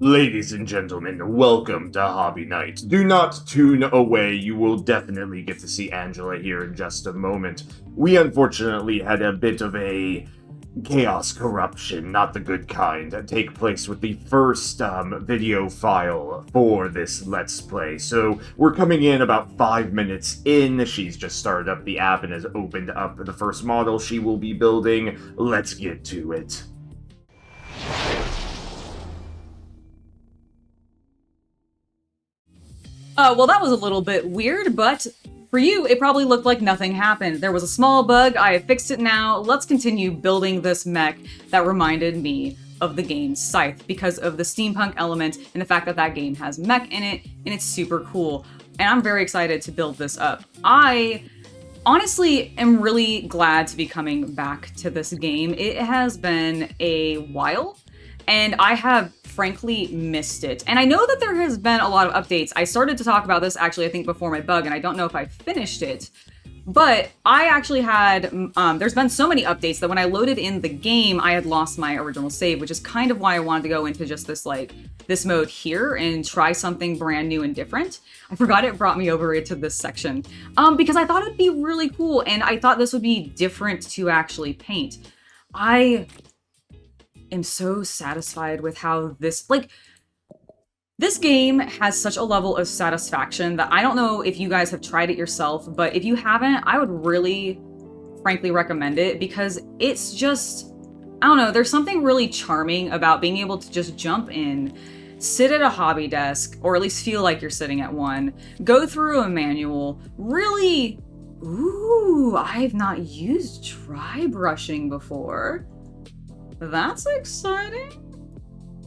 Ladies and gentlemen, welcome to Hobby Night. Do not tune away, you will definitely get to see Angela here in just a moment. We unfortunately had a bit of a chaos corruption, not the good kind, take place with the first video file for this Let's Play. So we're coming in about 5 minutes in. She's just started up the app and has opened up the first model she will be building. Let's get to it. Well, that was a little bit weird, but for you, it probably looked like nothing happened. There was a small bug, I have fixed it now. Let's continue building this mech that reminded me of the game Scythe because of the steampunk element and the fact that that game has mech in it, and it's super cool. And I'm very excited to build this up. I honestly am really glad to be coming back to this game. It has been a while, and I have frankly missed it. And I know that there has been a lot of updates. I started to talk about this actually, I think, before my bug, and I don't know if I finished it. But I actually had, there's been so many updates that when I loaded in the game, I had lost my original save, which is kind of why I wanted to go into just this, this mode here and try something brand new and different. I forgot it brought me over into this section, because I thought it'd be really cool, and I thought this would be different to actually paint. I am so satisfied with how this game has such a level of satisfaction that I don't know if you guys have tried it yourself, but if you haven't, I would really frankly recommend it because it's just, I don't know, there's something really charming about being able to just jump in, sit at a hobby desk, or at least feel like you're sitting at one, go through a manual, really, ooh, I've not used dry brushing before. That's exciting.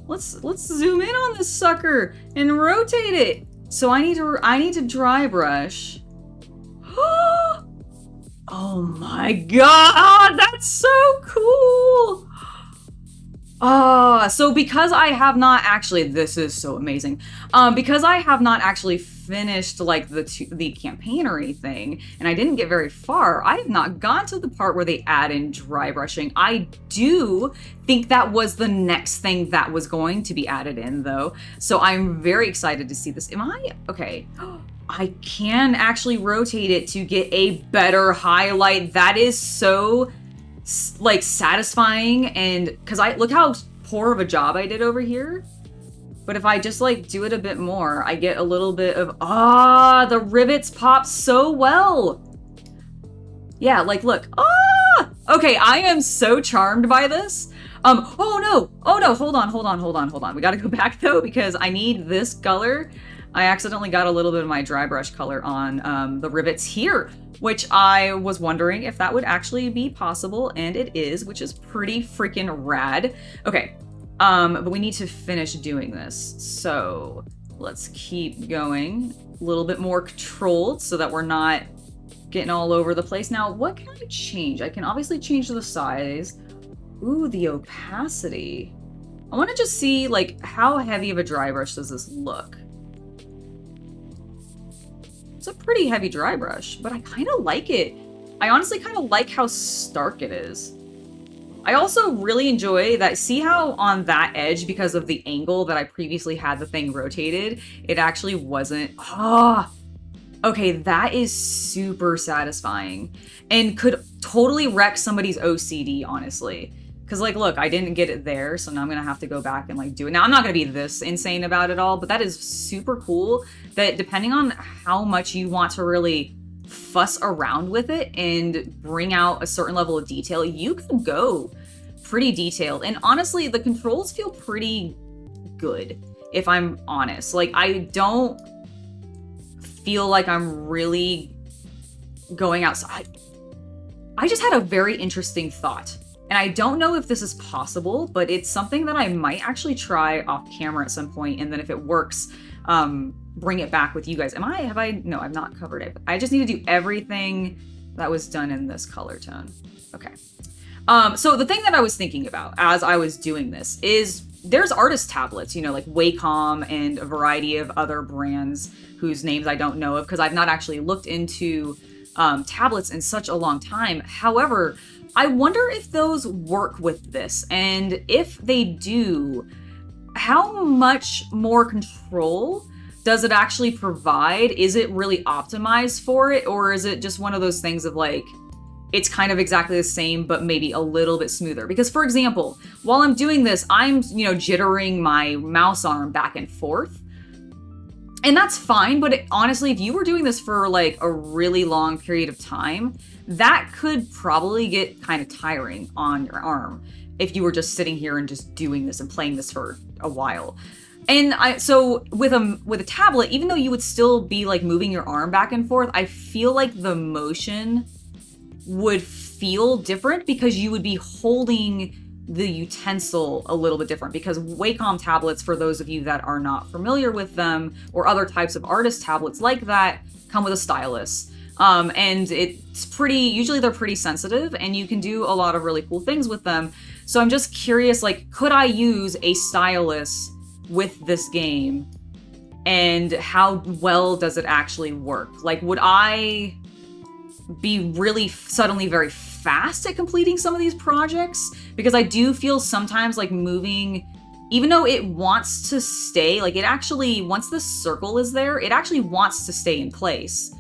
Let's zoom in on this sucker and rotate it. So I need to dry brush. Oh my god, that's so cool. So because I have not actually, this is so amazing. Because I have not actually finished like the campaign or anything, and I didn't get very far, I have not gone to the part where they add in dry brushing. I do think that was the next thing that was going to be added in though. So I'm very excited to see this. Okay. I can actually rotate it to get a better highlight. That is so satisfying, and because look how poor of a job I did over here. But if I just do it a bit more, I get a little bit of, the rivets pop so well. Yeah, look, okay, I am so charmed by this. Oh no, hold on. We gotta go back though, because I need this color. I accidentally got a little bit of my dry brush color on the rivets here, which I was wondering if that would actually be possible, and it is, which is pretty freaking rad. Okay, but we need to finish doing this, so let's keep going. A little bit more controlled so that we're not getting all over the place. Now, what can I change? I can obviously change the size. Ooh, the opacity. I want to just see, how heavy of a dry brush does this look? It's a pretty heavy dry brush, but I kind of like it. I honestly kind of like how stark it is. I also really enjoy that, see how on that edge, because of the angle that I previously had the thing rotated, it actually wasn't, okay, that is super satisfying and could totally wreck somebody's OCD, honestly. Because, look, I didn't get it there, so now I'm going to have to go back and, do it. Now, I'm not going to be this insane about it all, but that is super cool that depending on how much you want to really fuss around with it and bring out a certain level of detail, you can go pretty detailed. And honestly, the controls feel pretty good, if I'm honest. I don't feel like I'm really going outside. I just had a very interesting thought. And I don't know if this is possible, but it's something that I might actually try off camera at some point, and then if it works, bring it back with you guys. No, I've not covered it. I just need to do everything that was done in this color tone. Okay. So the thing that I was thinking about as I was doing this is there's artist tablets, like Wacom and a variety of other brands whose names I don't know of because I've not actually looked into tablets in such a long time. However, I wonder if those work with this, and if they do, how much more control does it actually provide? Is it really optimized for it? Or is it just one of those things of like, it's kind of exactly the same, but maybe a little bit smoother? Because for example, while I'm doing this, I'm, jittering my mouse arm back and forth. And that's fine, but honestly, if you were doing this for like a really long period of time, that could probably get kind of tiring on your arm if you were just sitting here and just doing this and playing this for a while. And so with a tablet, even though you would still be like moving your arm back and forth, I feel like the motion would feel different because you would be holding the utensil a little bit different, because Wacom tablets, for those of you that are not familiar with them, or other types of artist tablets like that, come with a stylus. And it's usually they're pretty sensitive and you can do a lot of really cool things with them. So I'm just curious, like, could I use a stylus with this game? And how well does it actually work? Like, would I be really suddenly very fast at completing some of these projects? Because I do feel sometimes like moving, even though it wants to stay, like it actually, once the circle is there, it actually wants to stay in place.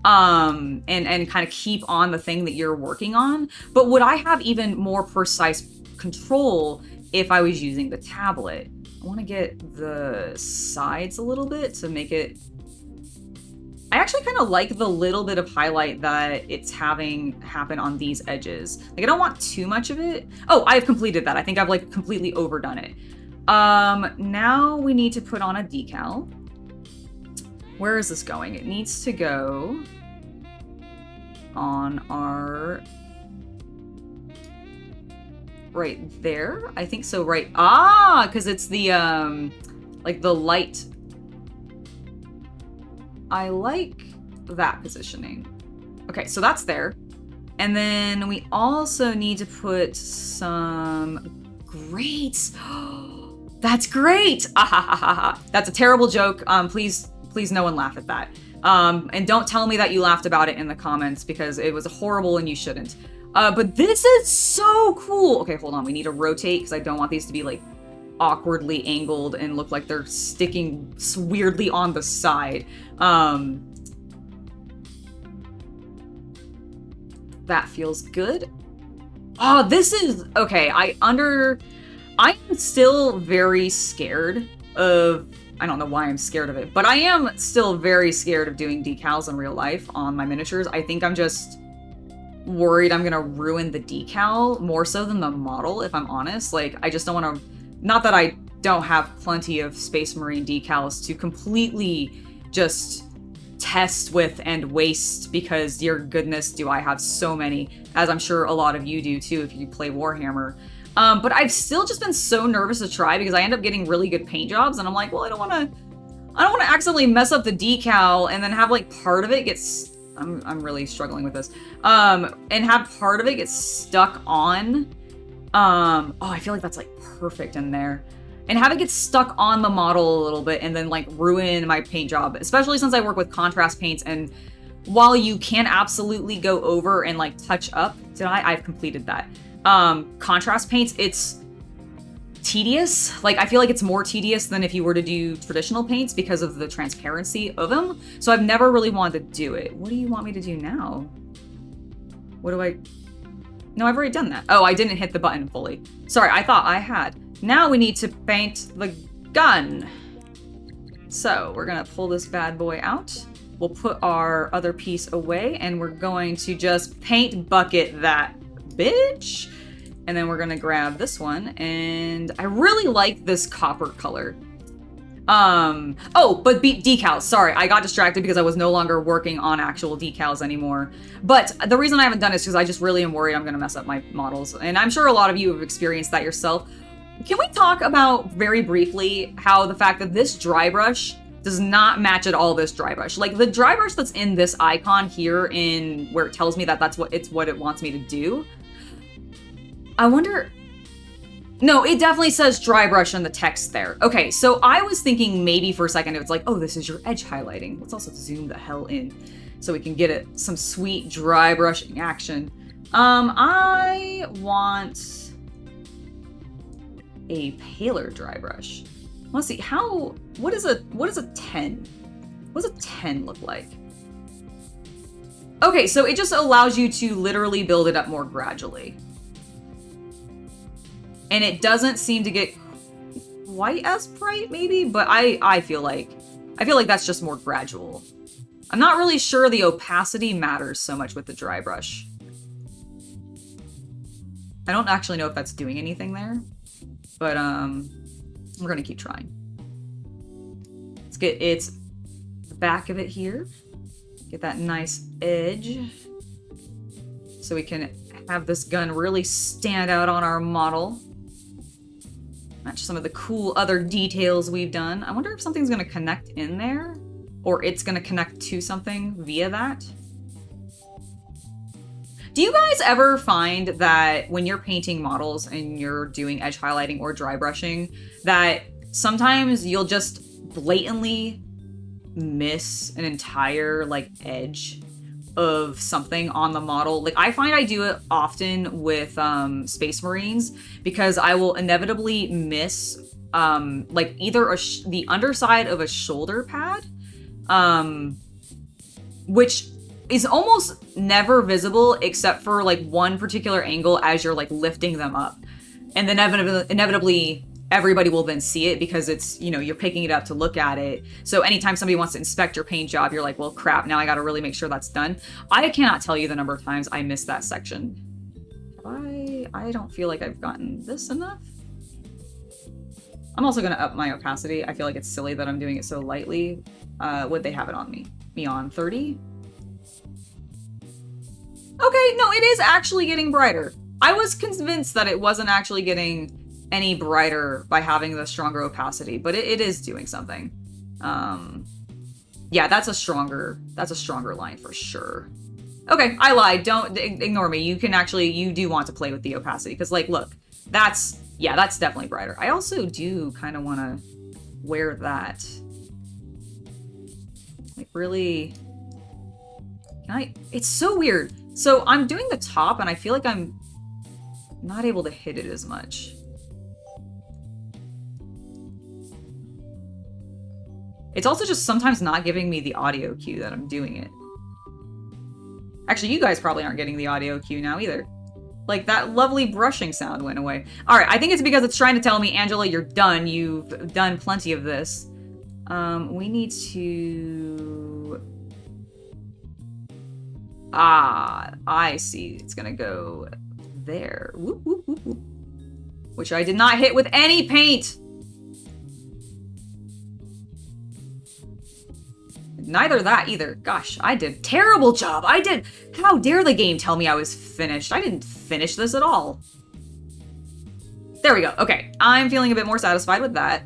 And kind of keep on the thing that you're working on. But would I have even more precise control if I was using the tablet? I want to get the sides a little bit to make it... I actually kind of like the little bit of highlight that it's having happen on these edges. Like, I don't want too much of it. Oh, I've completed that. I think I've like completely overdone it. Now we need to put on a decal. Where is this going? It needs to go on our... right there? I think so, right? Ah, because it's the, like the light. I like that positioning. Okay, so that's there. And then we also need to put some grates. That's great! That's a terrible joke. Please no one laugh at that. And don't tell me that you laughed about it in the comments, because it was horrible and you shouldn't. But this is so cool. Okay, hold on. We need to rotate because I don't want these to be like awkwardly angled and look like they're sticking weirdly on the side. That feels good. Oh, this is okay. I'm still very scared of, I don't know why I'm scared of it, but I am still very scared of doing decals in real life on my miniatures. I think I'm just worried I'm gonna ruin the decal more so than the model, if I'm honest. Like, I just don't want to, not that I don't have plenty of Space Marine decals to completely just test with and waste, because dear goodness do I have so many, as I'm sure a lot of you do too if you play Warhammer. But I've still just been so nervous to try because I end up getting really good paint jobs and I'm like, well, I don't want to accidentally mess up the decal and then have like part of it gets, I'm really struggling with this, and have part of it get stuck on, oh, I feel like that's like perfect in there. And have it get stuck on the model a little bit and then like ruin my paint job, especially since I work with contrast paints. And while you can absolutely go over and like touch up, I've completed that. Contrast paints, it's tedious. Like, I feel like it's more tedious than if you were to do traditional paints because of the transparency of them. So I've never really wanted to do it. What do you want me to do now? No, I've already done that. Oh, I didn't hit the button fully. Sorry, I thought I had. Now we need to paint the gun. So we're gonna pull this bad boy out. We'll put our other piece away and we're going to just paint bucket that bitch. And then we're gonna grab this one, and I really like this copper color. Oh, but decals. Sorry, I got distracted because I was no longer working on actual decals anymore. But the reason I haven't done it is because I just really am worried I'm gonna mess up my models. And I'm sure a lot of you have experienced that yourself. Can we talk about very briefly how the fact that this dry brush does not match at all this dry brush? Like, the dry brush that's in this icon here in where it tells me that that's what it wants me to do. I wonder... No, it definitely says dry brush in the text there. Okay, so I was thinking maybe for a second it's like, oh, this is your edge highlighting. Let's also zoom the hell in so we can get some sweet dry brushing action. I want a paler dry brush. Let's see, what is a 10? What does a 10 look like? Okay, so it just allows you to literally build it up more gradually. And it doesn't seem to get quite as bright, maybe, but I feel like that's just more gradual. I'm not really sure the opacity matters so much with the dry brush. I don't actually know if that's doing anything there, but we're gonna keep trying. Let's get the back of it here. Get that nice edge so we can have this gun really stand out on our model. Match some of the cool other details we've done. I wonder if something's gonna connect in there, or it's gonna connect to something via that. Do you guys ever find that when you're painting models and you're doing edge highlighting or dry brushing, that sometimes you'll just blatantly miss an entire like edge of something on the model? Like, I find I do it often with Space Marines, because I will inevitably miss like either the underside of a shoulder pad, which is almost never visible except for like one particular angle as you're like lifting them up, and then inevitably everybody will then see it because it's, you know, you're picking it up to look at it. So anytime somebody wants to inspect your paint job, you're like, well, crap, now I got to really make sure that's done. I cannot tell you the number of times I missed that section. I don't feel like I've gotten this enough. I'm also going to up my opacity. I feel like it's silly that I'm doing it so lightly. Would they have it on me on 30? Okay, no, it is actually getting brighter. I was convinced that it wasn't actually getting any brighter by having the stronger opacity, but it is doing something. Yeah, that's a stronger line for sure. Okay, I lied. Don't ignore me. You do want to play with the opacity, because like, look, that's definitely brighter. I also do kind of want to wear that. Like, really, it's so weird. So I'm doing the top and I feel like I'm not able to hit it as much. It's also just sometimes not giving me the audio cue that I'm doing it. Actually, you guys probably aren't getting the audio cue now either. Like, that lovely brushing sound went away. All right, I think it's because it's trying to tell me, Angela, you're done. You've done plenty of this. We need to... I see. It's gonna go there. Whoop, whoop, whoop, whoop. Which I did not hit with any paint. Neither that either. Gosh, I did a terrible job. How dare the game tell me I was finished? I didn't finish this at all. There we go. Okay, I'm feeling a bit more satisfied with that.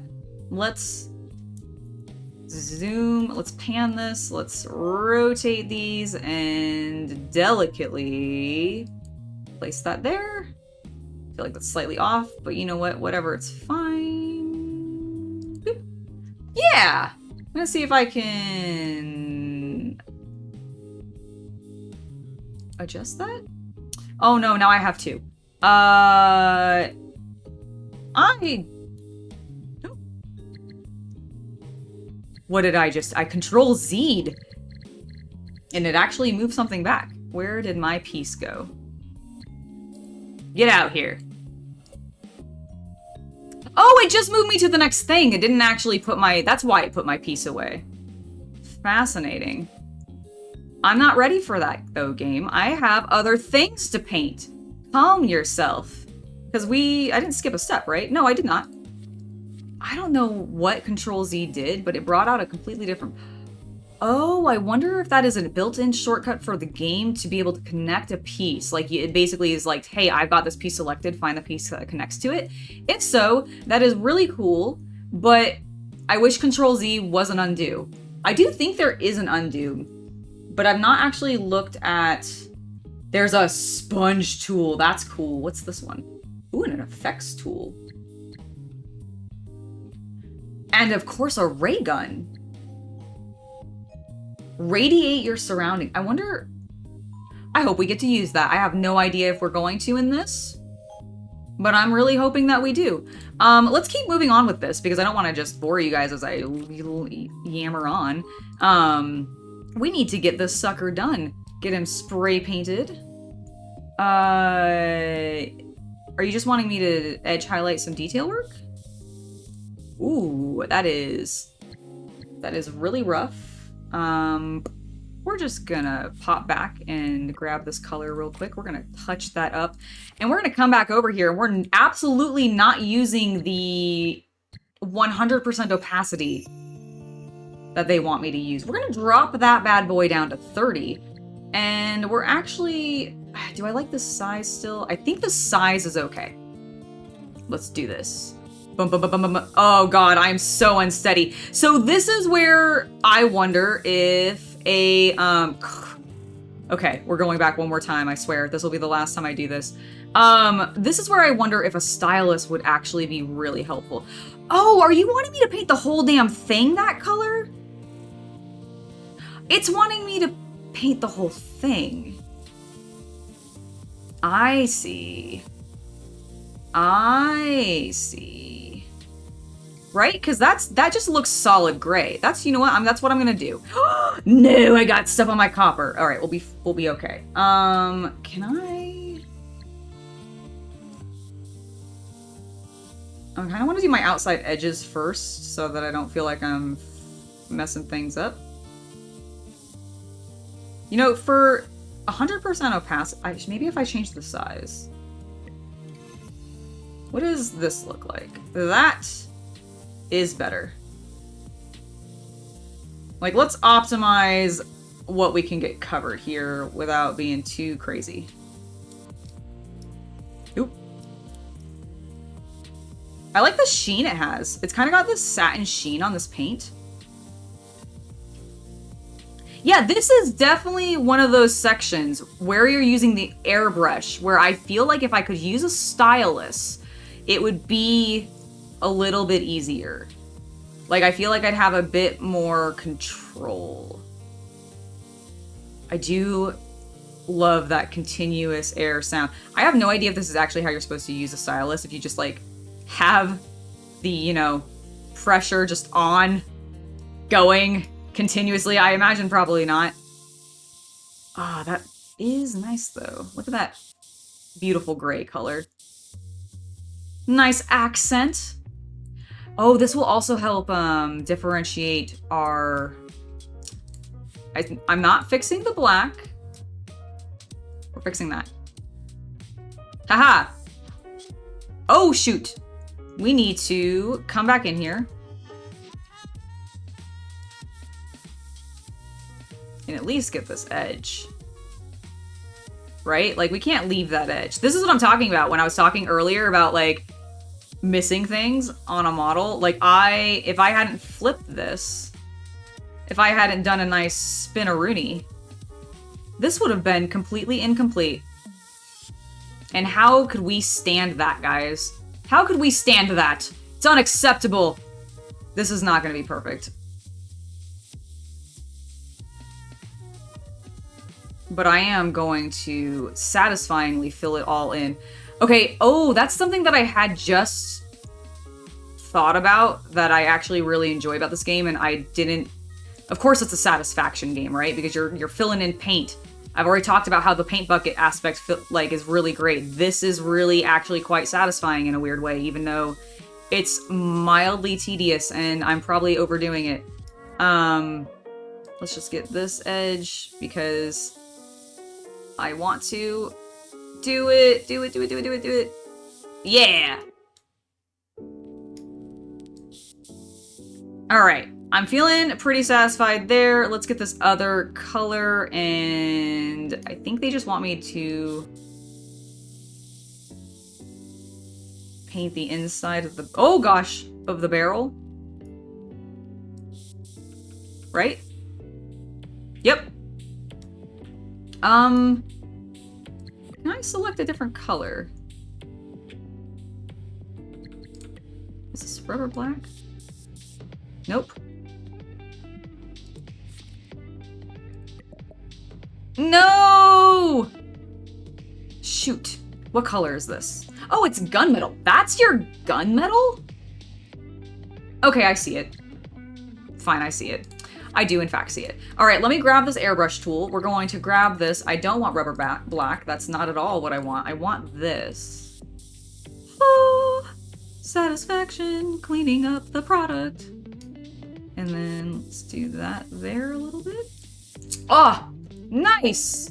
Let's zoom, let's pan this, let's rotate these and delicately place that there. I feel like that's slightly off, but you know what? Whatever, it's fine. Boop. Yeah! I'm gonna see if I can adjust that. Oh no, now I have to. What did I Control Z'd. And it actually moved something back. Where did my piece go? Get out here. Oh, it just moved me to the next thing. It didn't actually put that's why it put my piece away. Fascinating. I'm not ready for that though, game. I have other things to paint. Calm yourself. Because I didn't skip a step, right? No, I did not. I don't know what Control Z did, but it brought out a completely different... Oh, I wonder if that is a built-in shortcut for the game to be able to connect a piece. Like, it basically is like, hey, I've got this piece selected, find the piece that connects to it. If so, that is really cool, but I wish Control Z was an undo. I do think there is an undo, but I've not actually looked at... There's a sponge tool. That's cool. What's this one? Ooh, and an effects tool. And of course, a ray gun. Radiate your surrounding. I wonder... I hope we get to use that. I have no idea if we're going to in this. But I'm really hoping that we do. Let's keep moving on with this because I don't want to just bore you guys as I yammer on. We need to get this sucker done. Get him spray painted. Are you just wanting me to edge highlight some detail work? Ooh, that is really rough. We're just gonna pop back and grab this color real quick. We're gonna touch that up and we're gonna come back over here. We're absolutely not using the 100% opacity that they want me to use. We're gonna drop that bad boy down to 30 and we're actually, do I like the size still? I think the size is okay. Let's do this. Bum, bum, bum, bum, bum. Oh God, I'm so unsteady. So this is where I wonder if a, okay, we're going back one more time, I swear. This will be the last time I do this. This is where I wonder if a stylus would actually be really helpful. Oh, are you wanting me to paint the whole damn thing that color? It's wanting me to paint the whole thing. I see. I see. Right? Because that just looks solid gray. That's, you know what? That's what I'm gonna do. No, I got stuff on my copper. All right, we'll be okay. Can I kind of want to do my outside edges first so that I don't feel like I'm messing things up. You know, for 100% opacity, maybe if I change the size. What does this look like? That is better. Like, let's optimize what we can get covered here without being too crazy. Oop. I like the sheen it has. It's kind of got this satin sheen on this paint. Yeah, this is definitely one of those sections where you're using the airbrush, where I feel like if I could use a stylus, it would be a little bit easier. Like, I feel like I'd have a bit more control. I do love that continuous air sound. I have no idea if this is actually how you're supposed to use a stylus, if you just, like, have the, you know, pressure just on, going continuously. I imagine probably not. Ah, that is nice, though. Look at that beautiful gray color. Nice accent. Oh, this will also help differentiate our... I'm not fixing the black. We're fixing that. Haha! Oh, shoot! We need to come back in here. And at least get this edge. Right? Like, we can't leave that edge. This is what I'm talking about when I was talking earlier about, like, missing things on a model. Like, if I hadn't flipped this, if I hadn't done a nice spinaroonie, this would have been completely incomplete. And how could we stand that, guys? How could we stand that? It's unacceptable. This is not going to be perfect. But I am going to satisfyingly fill it all in. Okay, oh, that's something that I had just thought about that I actually really enjoy about this game, and I didn't... Of course it's a satisfaction game, right? Because you're filling in paint. I've already talked about how the paint bucket aspect is really great. This is really actually quite satisfying in a weird way, even though it's mildly tedious and I'm probably overdoing it. Let's just get this edge because I want to do it. Do it. Yeah. All right. I'm feeling pretty satisfied there. Let's get this other color, and I think they just want me to paint the inside of the, oh gosh, of the barrel. Right? Yep. Can I select a different color? Is this rubber black? Nope. No! Shoot. What color is this? Oh, Oh, it's gunmetal. That's your gunmetal? Okay, I see it. Fine, I see it. I do, in fact, see it. All right, let me grab this airbrush tool. We're going to grab this. I don't want rubber black. That's not at all what I want. I want this. Oh, satisfaction, cleaning up the product. And then let's do that there a little bit. Oh, nice.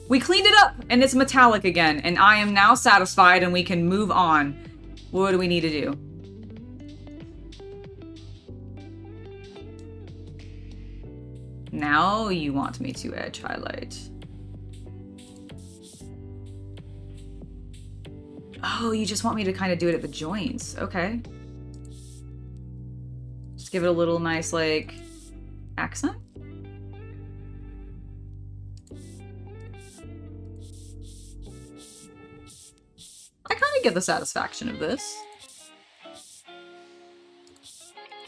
We cleaned it up and it's metallic again. And I am now satisfied and we can move on. What do we need to do? Now you want me to edge highlight. Oh, you just want me to kind of do it at the joints. Okay. Just give it a little nice, like, accent. I kind of get the satisfaction of this.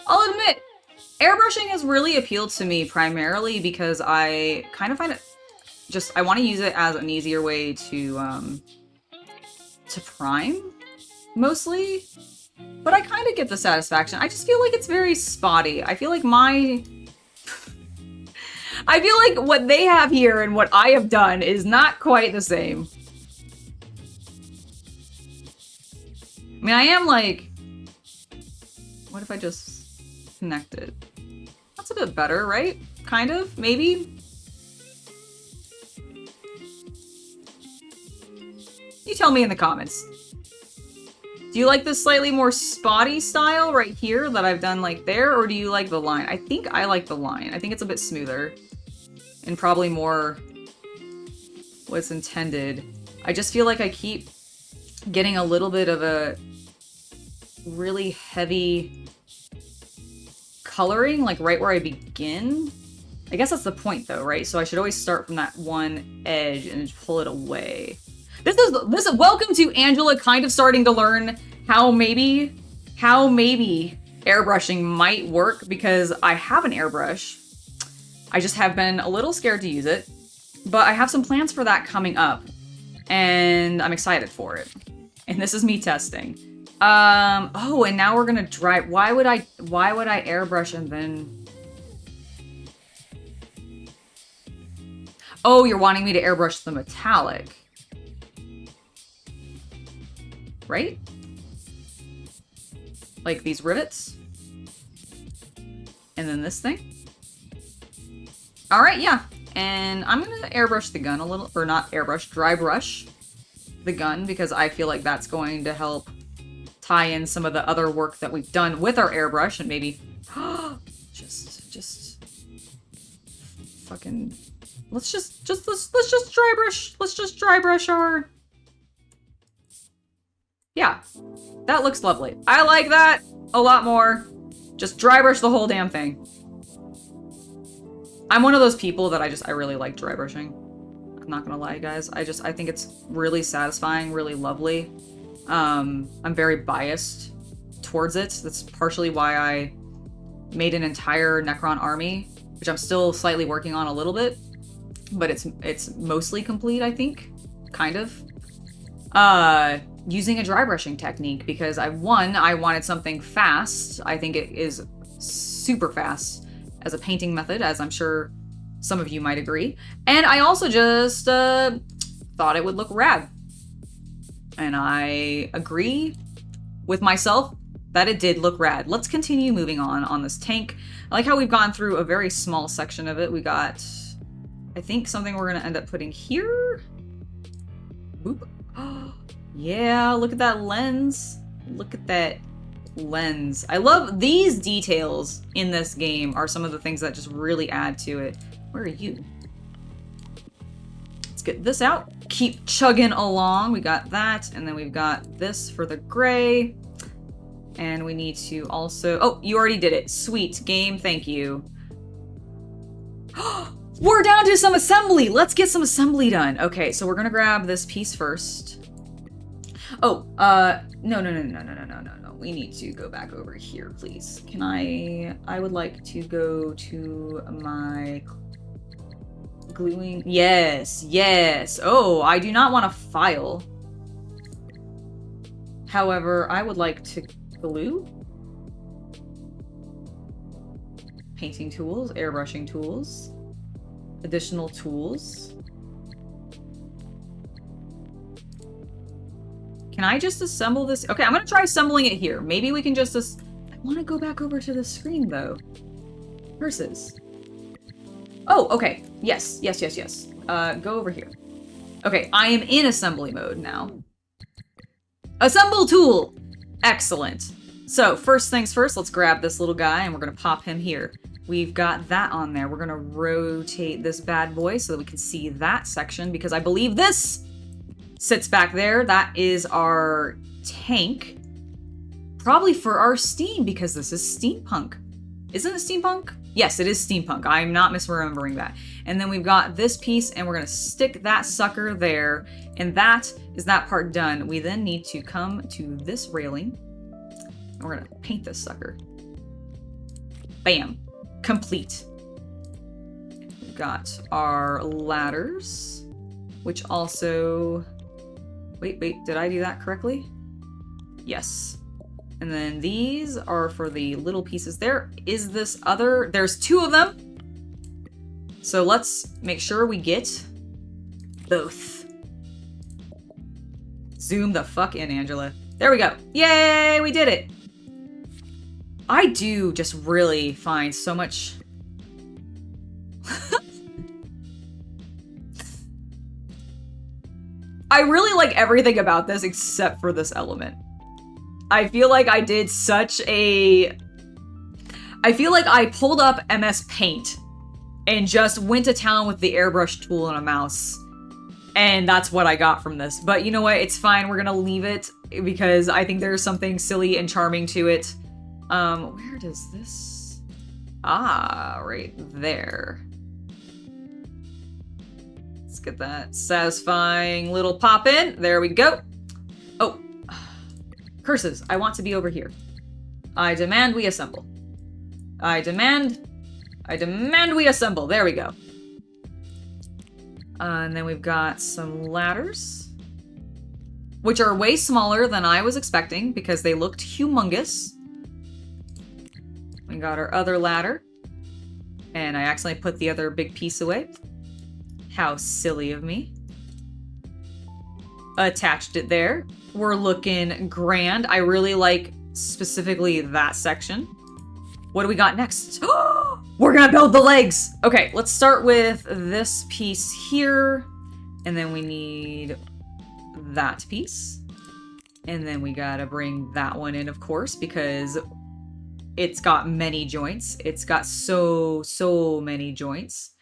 I'll admit, airbrushing has really appealed to me primarily because I kind of find it I want to use it as an easier way to prime, mostly. But I kind of get the satisfaction. I just feel like it's very spotty. I feel like what they have here and what I have done is not quite the same. I mean, I am like, what if I just connect it? That's a bit better, right? Kind of, maybe? You tell me in the comments. Do you like this slightly more spotty style right here that I've done like there, or do you like the line? I think I like the line. I think it's a bit smoother and probably more what's intended. I just feel like I keep getting a little bit of a really heavy coloring, like right where I begin. I guess that's the point though, right? So I should always start from that one edge and pull it away. This is welcome to Angela kind of starting to learn how maybe airbrushing might work, because I have an airbrush. I just have been a little scared to use it, but I have some plans for that coming up and I'm excited for it. And this is me testing. Oh, and now we're gonna dry. Why would I airbrush and then? Oh, you're wanting me to airbrush the metallic. Right? Like these rivets. And then this thing. All right, yeah. And I'm gonna airbrush the gun a little, or not airbrush, dry brush the gun, because I feel like that's going to help tie in some of the other work that we've done with our airbrush, and maybe just fucking let's just dry brush. Let's just dry brush our. Yeah, that looks lovely. I like that a lot more. Just dry brush the whole damn thing. I'm one of those people that I really like dry brushing. I'm not gonna lie, guys. I think it's really satisfying, really lovely. I'm very biased towards it. That's partially why I made an entire Necron army, which I'm still slightly working on a little bit, but it's mostly complete, I think, kind of. Using a dry brushing technique, because I wanted something fast. I think it is super fast as a painting method, as I'm sure some of you might agree. And I also just thought it would look rad. And I agree with myself that it did look rad. Let's continue moving on this tank. I like how we've gone through a very small section of it. We got, I think, something we're gonna end up putting here. Boop. Yeah, look at that lens. Look at that lens. I love these details in this game, are some of the things that just really add to it. Where are you? Let's get this out. Keep chugging along. We got that, and then we've got this for the gray. And we need to also... Oh, you already did it. Sweet. Game, thank you. We're down to some assembly! Let's get some assembly done. Okay, so we're gonna grab this piece first. Oh, no. We need to go back over here, please. Can I would like to go to my gluing. Yes. Oh, I do not want a file. However, I would like to glue. Painting tools, airbrushing tools, additional tools. Can I just assemble this? Okay, I'm gonna try assembling it here. Maybe we can just I want to go back over to the screen though. Versus. Oh, okay. Yes. Go over here. Okay, I am in assembly mode now. Assemble tool! Excellent. So, first things first, let's grab this little guy and we're gonna pop him here. We've got that on there. We're gonna rotate this bad boy so that we can see that section because I believe this sits back there. That is our tank. Probably for our steam because this is steampunk. Isn't it steampunk? Yes, it is steampunk. I'm not misremembering that. And then we've got this piece and we're gonna stick that sucker there. And that is that part done. We then need to come to this railing and we're gonna paint this sucker. Bam. Complete. We've got our ladders, which also... Wait, did I do that correctly? Yes. And then these are for the little pieces. There is this other... There's two of them. So let's make sure we get both. Zoom the fuck in, Angela. There we go. Yay, we did it. I do just really find so much... I really like everything about this except for this element. I feel like I did such a... I feel like I pulled up MS Paint and just went to town with the airbrush tool and a mouse. And that's what I got from this. But you know what? It's fine. We're gonna leave it because I think there's something silly and charming to it. Where does this... Ah, right there. Let's get that satisfying little pop in. There we go. Oh. Curses. I want to be over here. I demand we assemble. I demand we assemble. There we go. And then we've got some ladders, which are way smaller than I was expecting because they looked humongous. We got our other ladder, and I accidentally put the other big piece away. How silly of me. Attached it there. We're looking grand. I really like specifically that section. What do we got next? We're gonna build the legs! Okay, let's start with this piece here. And then we need that piece. And then we gotta bring that one in, of course, because it's got many joints. It's got so many joints.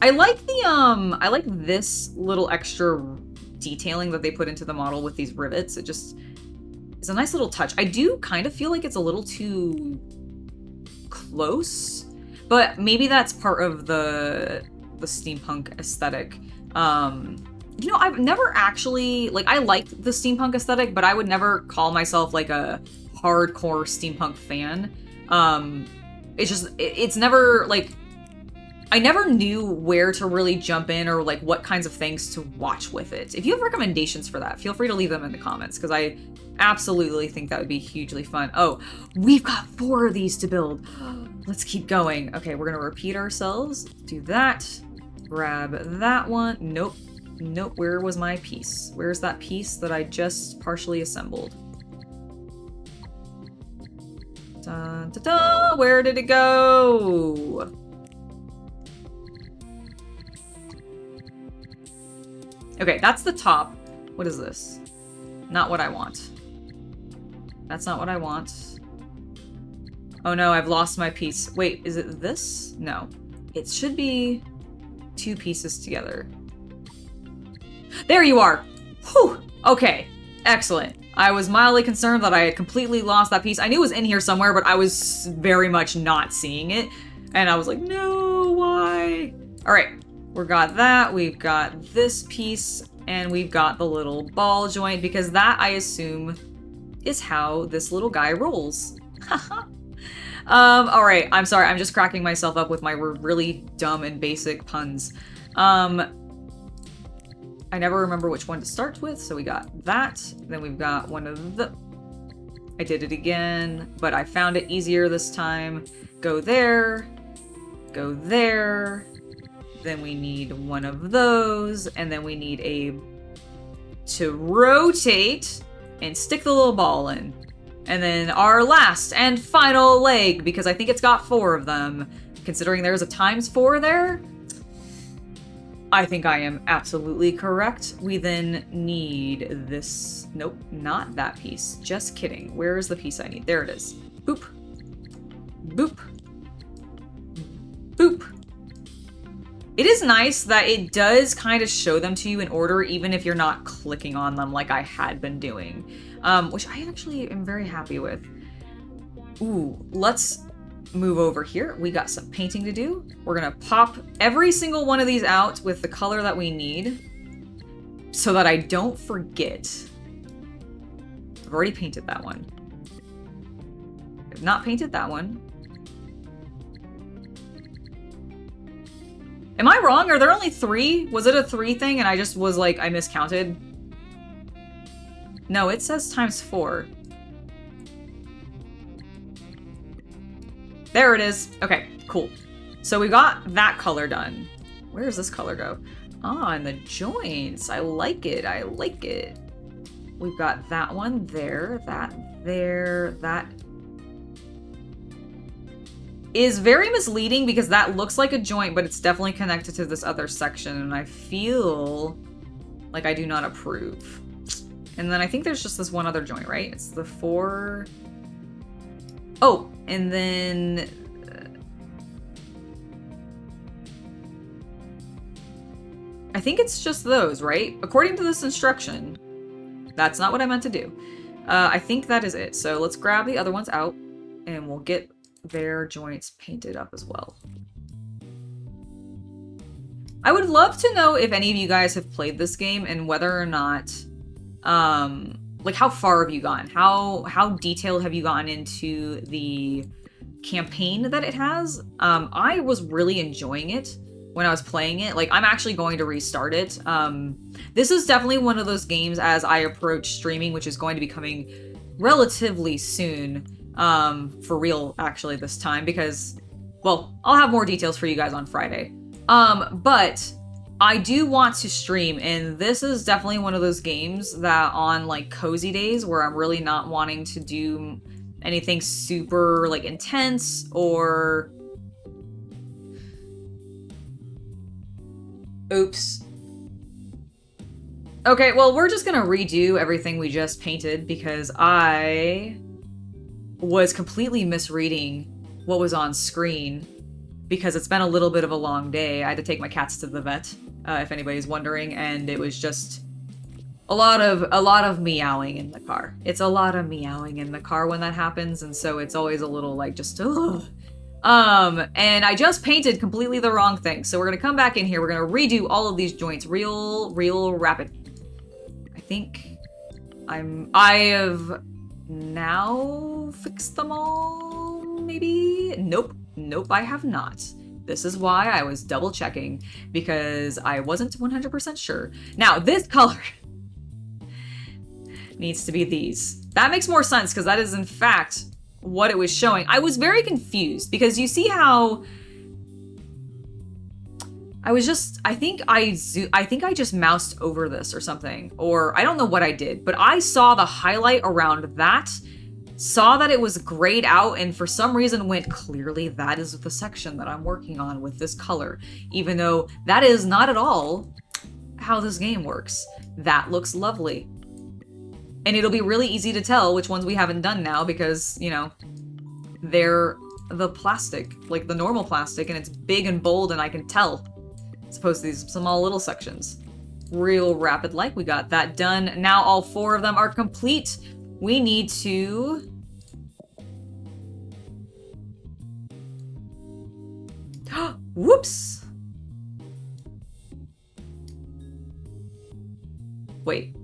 I like the, I like this little extra detailing that they put into the model with these rivets. It just is a nice little touch. I do kind of feel like it's a little too close, but maybe that's part of the steampunk aesthetic. You know, I've never actually, like, I liked the steampunk aesthetic, but I would never call myself like a hardcore steampunk fan. It's just, it's never like, I never knew where to really jump in or like what kinds of things to watch with it. If you have recommendations for that, feel free to leave them in the comments because I absolutely think that would be hugely fun. Oh, we've got 4 of these to build. Let's keep going. Okay, we're gonna repeat ourselves. Do that. Grab that one. Nope. Nope. Where was my piece? Where's that piece that I just partially assembled? Dun, dun, dun. Where did it go? Okay, that's the top. What is this? Not what I want. That's not what I want. Oh no, I've lost my piece. Wait, is it this? No. It should be 2 pieces together. There you are! Whew! Okay, excellent. I was mildly concerned that I had completely lost that piece. I knew it was in here somewhere, but I was very much not seeing it. And I was like, no, why? Alright, we got that. We've got this piece, and we've got the little ball joint, because that, I assume, is how this little guy rolls. Alright, I'm sorry, I'm just cracking myself up with my really dumb and basic puns. I never remember which one to start with, so we got that. Then we've got one of the... I did it again, but I found it easier this time. Go there, go there. Then we need one of those, and then we need to rotate and stick the little ball in. And then our last and final leg, because I think it's got 4 of them. Considering there's a ×4 there, I think I am absolutely correct. We then need this. Nope, not that piece. Just kidding. Where is the piece I need? There it is. Boop. Boop. Boop. It is nice that it does kind of show them to you in order, even if you're not clicking on them like I had been doing. Which I actually am very happy with. Ooh, let's move over here. We got some painting to do. We're gonna pop every single one of these out with the color that we need so that I don't forget. I've already painted that one. I've not painted that one. Am I wrong? Are there only 3? Was it a 3 thing and I just was like, I miscounted? No, it says ×4. There it is. Okay, cool. So we got that color done. Where does this color go? Ah, in the joints. I like it. I like it. We've got that one there, that there, that is very misleading because that looks like a joint, but it's definitely connected to this other section, and I feel like I do not approve. And then I think there's just this one other joint, right? It's the 4... Oh, and then... I think it's just those, right? According to this instruction. That's not what I meant to do. I think that is it. So let's grab the other ones out, and we'll get their joints painted up as well. I would love to know if any of you guys have played this game and whether or not, like how far have you gone? How detailed have you gotten into the campaign that it has? I was really enjoying it when I was playing it. Like, I'm actually going to restart it. This is definitely one of those games as I approach streaming, which is going to be coming relatively soon. For real, actually, this time, because, well, I'll have more details for you guys on Friday. But I do want to stream, and this is definitely one of those games that on, like, cozy days where I'm really not wanting to do anything super, like, intense or... Oops. Okay, well, we're just gonna redo everything we just painted because I was completely misreading what was on screen because it's been a little bit of a long day. I had to take my cats to the vet, if anybody's wondering, and it was just a lot of meowing in the car. It's a lot of meowing in the car when that happens, and so it's always a little like just ugh. And I just painted completely the wrong thing. So we're gonna come back in here. We're gonna redo all of these joints real rapid. I think I have now fixed them all, maybe? Nope, I have not. This is why I was double checking, because I wasn't 100% sure. Now, this color needs to be these. That makes more sense, because that is, in fact, what it was showing. I was very confused, because you see how... I think I just moused over this or something, or I don't know what I did, but I saw the highlight around that, saw that it was grayed out, and for some reason went, clearly that is the section that I'm working on with this color, even though that is not at all how this game works. That looks lovely. And it'll be really easy to tell which ones we haven't done now because, you know, they're the plastic, like the normal plastic, and it's big and bold and I can tell. As opposed to these small little sections. Real rapid like. We got that done. Now all 4 of them are complete. We need to... Whoops! Wait.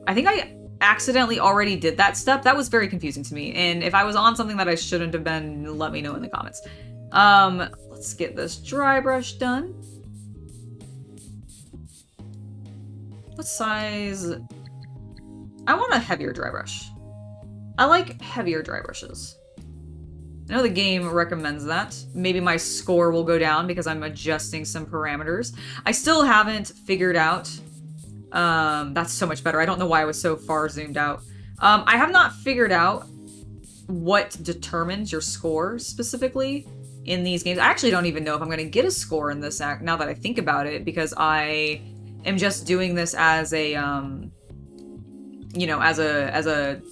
I think I accidentally already did that step. That was very confusing to me. And if I was on something that I shouldn't have been, let me know in the comments. Let's get this dry brush done. What size? I want a heavier dry brush. I like heavier dry brushes. I know the game recommends that. Maybe my score will go down because I'm adjusting some parameters. I still haven't figured out. That's so much better. I don't know why I was so far zoomed out. I have not figured out what determines your score specifically in these games. I actually don't even know if I'm going to get a score in this act now that I think about it, because I am just doing this as a, you know, as a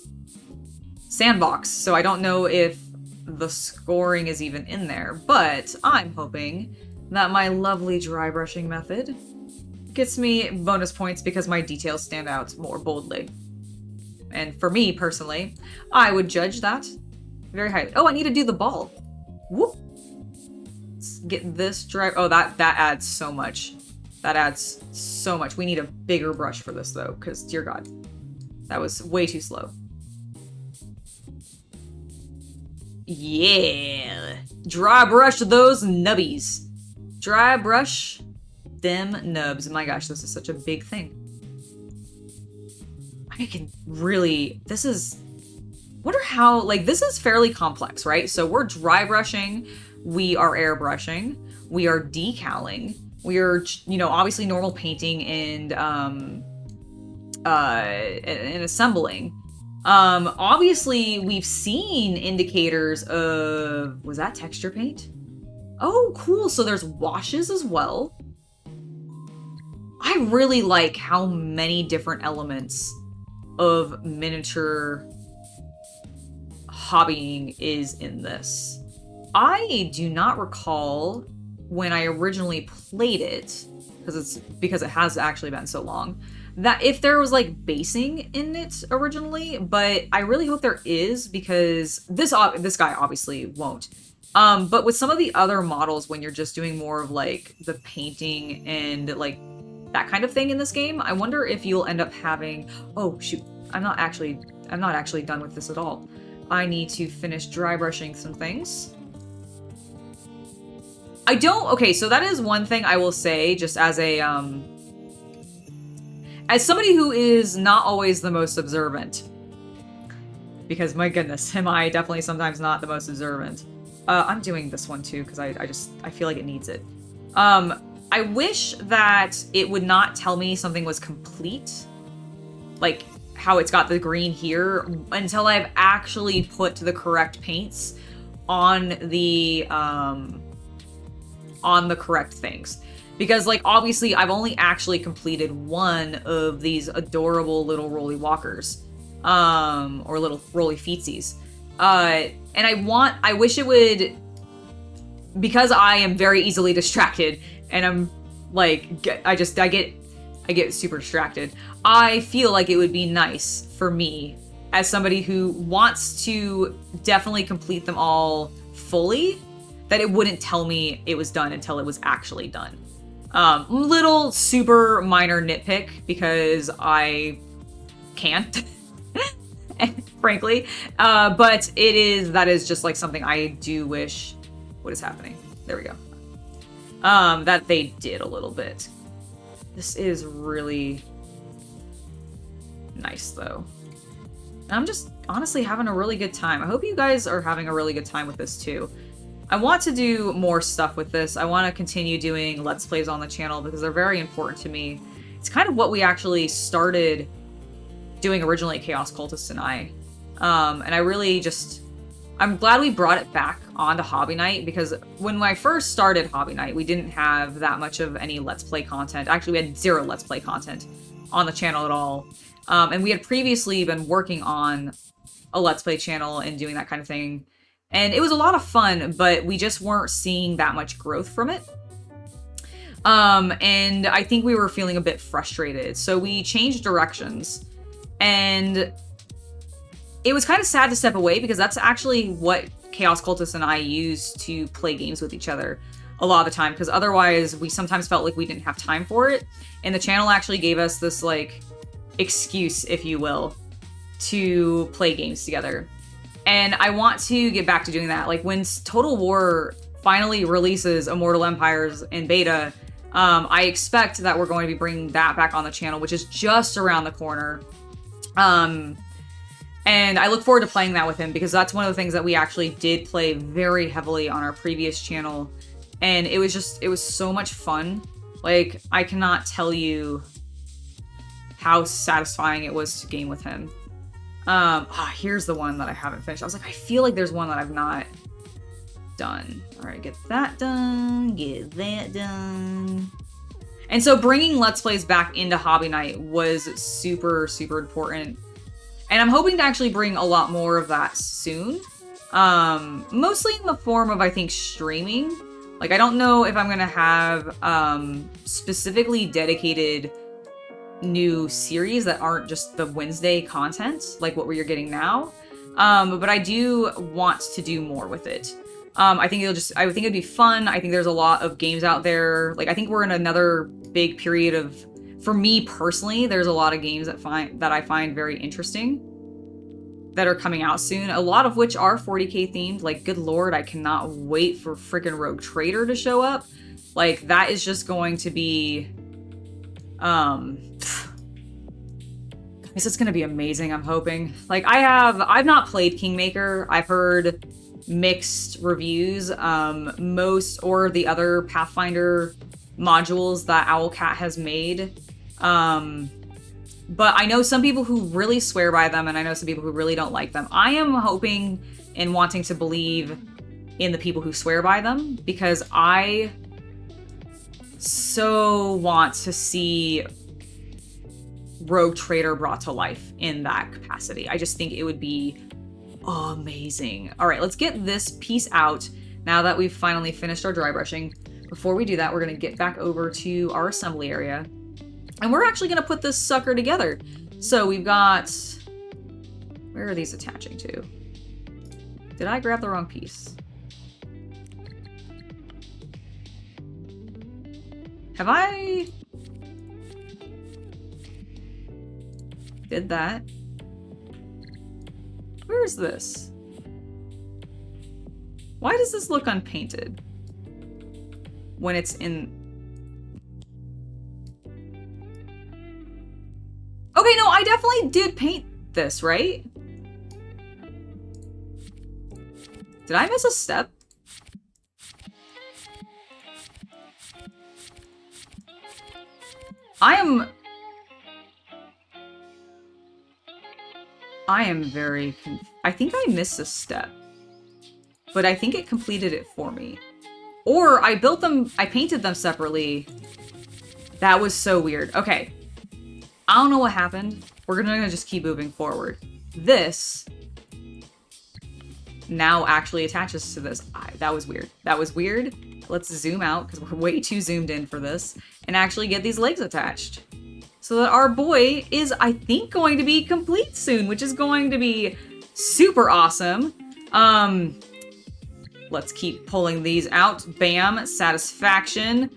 sandbox. So I don't know if the scoring is even in there, but I'm hoping that my lovely dry brushing method gets me bonus points because my details stand out more boldly. And for me, personally, I would judge that very highly. Oh, I need to do the ball. Whoop. Let's get this dry. Oh, that adds so much. That adds so much. We need a bigger brush for this, though, because, dear God, that was way too slow. Yeah. Dry brush those nubbies. Dry brush them nubs. My gosh, this is such a big thing. I can really, this is, wonder how, like, this is fairly complex, right? So we're dry brushing, we are airbrushing, we are decaling, we are, you know, obviously normal painting and assembling. Obviously we've seen indicators of, was that texture paint? Oh, cool. So there's washes as well. I really like how many different elements of miniature hobbying is in this. I do not recall when I originally played it, because it has actually been so long, that if there was like basing in it originally, but I really hope there is, because this guy obviously won't. But with some of the other models, when you're just doing more of like the painting and like that kind of thing in this game, I wonder if you'll end up having, oh shoot, I'm not actually done with this at all. I need to finish dry brushing some things. Okay, so that is one thing I will say, just as a, as somebody who is not always the most observant, because my goodness, am I definitely sometimes not the most observant. I'm doing this one too, because I feel like it needs it. I wish that it would not tell me something was complete, like how it's got the green here, until I've actually put the correct paints on the correct things. Because, like, obviously I've only actually completed one of these adorable little rolly walkers, or little rolly feetsies. And I wish it would, because I am very easily distracted, and I'm like, I get super distracted. I feel like it would be nice for me, as somebody who wants to definitely complete them all fully, that it wouldn't tell me it was done until it was actually done. Little super minor nitpick, because I can't, frankly. But that is just like something I do wish, what is happening? There we go. That they did a little bit. This is really nice, though. I'm just honestly having a really good time. I hope you guys are having a really good time with this, too. I want to do more stuff with this. I want to continue doing Let's Plays on the channel, because they're very important to me. It's kind of what we actually started doing originally, Chaos Cultist and I. And I really just, I'm glad we brought it back onto Hobby Night, because when I first started Hobby Night, we didn't have that much of any Let's Play content. Actually, we had 0 Let's Play content on the channel at all. And we had previously been working on a Let's Play channel and doing that kind of thing. And it was a lot of fun, but we just weren't seeing that much growth from it. And I think we were feeling a bit frustrated. So we changed directions. And it was kind of sad to step away, because that's actually what Chaos Cultist and I use to play games with each other a lot of the time, because otherwise we sometimes felt like we didn't have time for it. And the channel actually gave us this, like, excuse, if you will, to play games together. And I want to get back to doing that. Like, when Total War finally releases Immortal Empires in beta, I expect that we're going to be bringing that back on the channel, which is just around the corner. And I look forward to playing that with him because that's one of the things that we actually did play very heavily on our previous channel. And it was so much fun. Like, I cannot tell you how satisfying it was to game with him. Here's the one that I haven't finished. I was like, I feel like there's one that I've not done. All right, get that done, get that done. And so bringing Let's Plays back into Hobby Night was super, super important. And I'm hoping to actually bring a lot more of that soon. Mostly in the form of, I think, streaming. Like, I don't know if I'm gonna have specifically dedicated new series that aren't just the Wednesday content, like what we're getting now. But I do want to do more with it. I think it'd be fun. I think there's a lot of games out there. Like, I think we're in another big period of, for me personally, there's a lot of games that I find very interesting that are coming out soon. A lot of which are 40K themed. Like, good lord, I cannot wait for freaking Rogue Trader to show up. Like, that is just going to be, it's gonna be amazing, I'm hoping. Like, I've not played Kingmaker. I've heard mixed reviews. Most or the other Pathfinder modules that Owlcat has made. But I know some people who really swear by them, and I know some people who really don't like them. I am hoping and wanting to believe in the people who swear by them, because I so want to see Rogue Trader brought to life in that capacity. I just think it would be amazing. All right, let's get this piece out now that we've finally finished our dry brushing. Before we do that, we're going to get back over to our assembly area. And we're actually going to put this sucker together. So we've got... Where are these attaching to? Did I grab the wrong piece? Have I... Did that? Where is this? Why does this look unpainted? When it's in... Okay, no, I definitely did paint this, right? Did I miss a step? I am very I think I missed a step. But I think it completed it for me. Or I painted them separately. That was so weird. Okay. I don't know what happened. We're gonna just keep moving forward. This now actually attaches to this. That was weird. That was weird. Let's zoom out, because we're way too zoomed in for this, and actually get these legs attached. So that our boy is, I think, going to be complete soon, which is going to be super awesome. Let's keep pulling these out. Bam, satisfaction.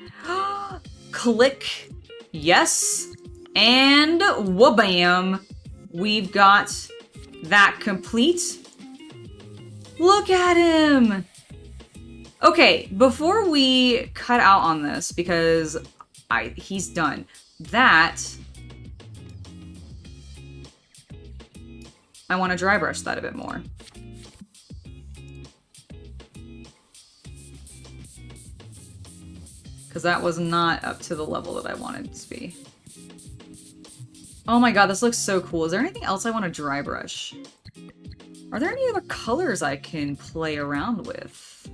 Click, yes. And wha-bam, we've got that complete. Look at him! Okay, before we cut out on this, because he's done, that... I want to dry brush that a bit more. Because that was not up to the level that I wanted it to be. Oh my god, this looks so cool. Is there anything else I want to dry brush? Are there any other colors I can play around with?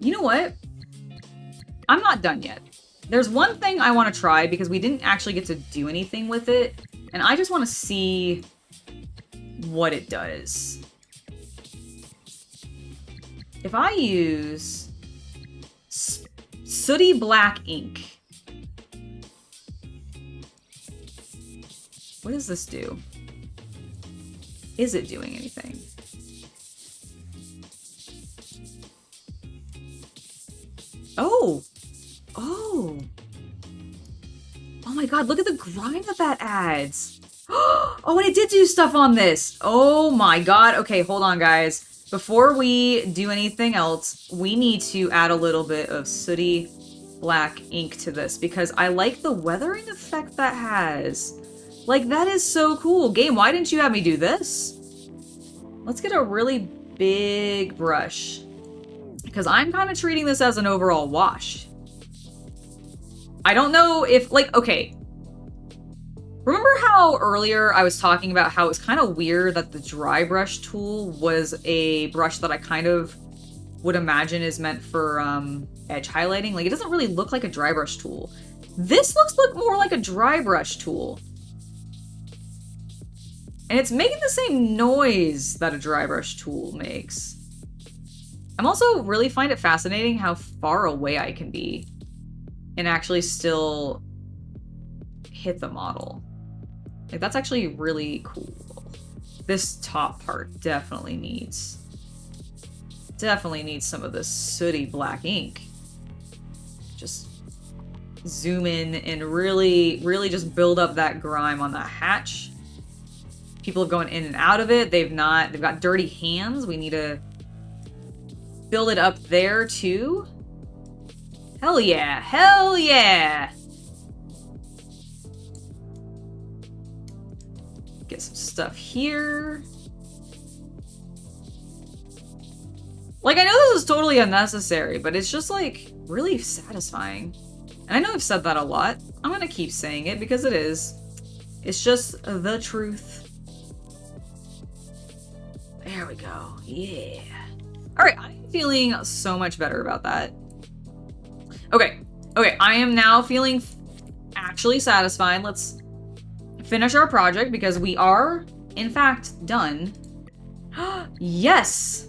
You know what? I'm not done yet. There's one thing I want to try because we didn't actually get to do anything with it, and I just want to see what it does. If I use sooty black ink, what does this do? Is it doing anything? Oh! Oh! Oh my god, look at the grime that adds! Oh, and it did do stuff on this! Oh my god. Okay, hold on, guys. Before we do anything else, we need to add a little bit of sooty black ink to this because I like the weathering effect that has. Like, that is so cool. Game, why didn't you have me do this? Let's get a really big brush because I'm kind of treating this as an overall wash. I don't know if, like, okay. Remember how earlier I was talking about how it's kind of weird that the dry brush tool was a brush that I kind of would imagine is meant for edge highlighting? Like, it doesn't really look like a dry brush tool. This looks more like a dry brush tool. And it's making the same noise that a dry brush tool makes. I'm also really find it fascinating how far away I can be and actually still hit the model. Like, that's actually really cool. This top part definitely needs some of this sooty black ink. Just zoom in and really, really just build up that grime on that hatch. People have gone in and out of it. They've got dirty hands. We need to build it up there too. Hell yeah, hell yeah. Get some stuff here. Like, I know this is totally unnecessary, but it's just, like, really satisfying. And I know I've said that a lot. I'm gonna keep saying it because it is. It's just the truth. There we go. Yeah. Alright, I'm feeling so much better about that. Okay. Okay, I am now feeling actually satisfied. Let's finish our project because we are, in fact, done. Yes!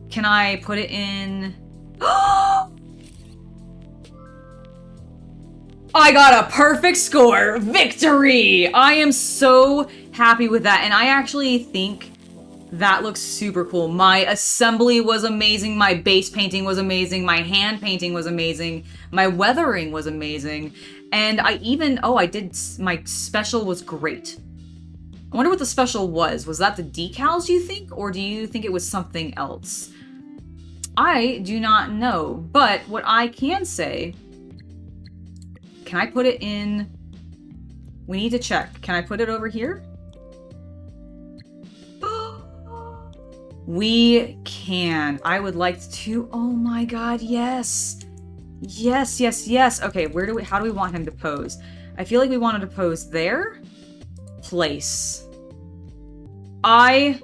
Can I put it in? I got a perfect score! Victory! I am so happy with that, and I actually think that looks super cool. My assembly was amazing, my base painting was amazing, my hand painting was amazing, my weathering was amazing, and I even, my special was great. I wonder what the special was. Was that the decals, you think? Or do you think it was something else? I do not know, but what I can say, can I put it in? We need to check. Can I put it over here? We can. I would like to. Oh my god, yes. Yes, yes, yes. Okay, how do we want him to pose? I feel like we wanted to pose there. Place. I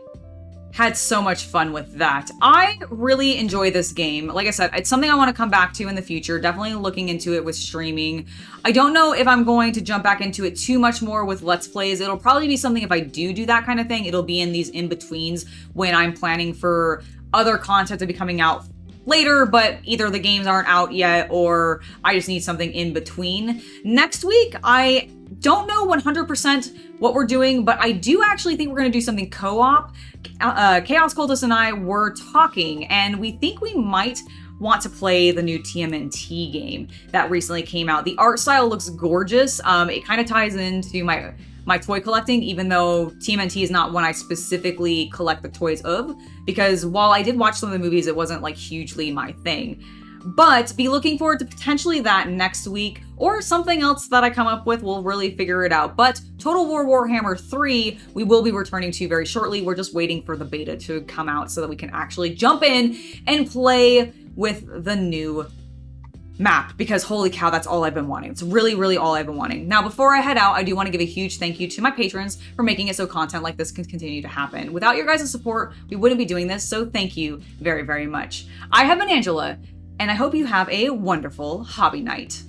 had so much fun with that. I really enjoy this game. Like I said, it's something I want to come back to in the future. Definitely looking into it with streaming. I don't know if I'm going to jump back into it too much more with Let's Plays. It'll probably be something, if I do that kind of thing, it'll be in these in-betweens when I'm planning for other content to be coming out later, but either the games aren't out yet or I just need something in between. Next week, I don't know 100% what we're doing, but I do actually think we're going to do something co-op. Chaos Cultist and I were talking, and we think we might want to play the new TMNT game that recently came out. The art style looks gorgeous. It kind of ties into my toy collecting, even though TMNT is not one I specifically collect the toys of, because while I did watch some of the movies, it wasn't like hugely my thing. But be looking forward to potentially that next week, or something else that I come up with. We'll really figure it out. But Total War Warhammer 3, we will be returning to very shortly. We're just waiting for the beta to come out so that we can actually jump in and play with the new map, because holy cow, that's all I've been wanting. It's really, really all I've been wanting. Now, before I head out, I do want to give a huge thank you to my patrons for making it so content like this can continue to happen. Without your guys' support, we wouldn't be doing this, so thank you very, very much. I have been Angela, and I hope you have a wonderful hobby night.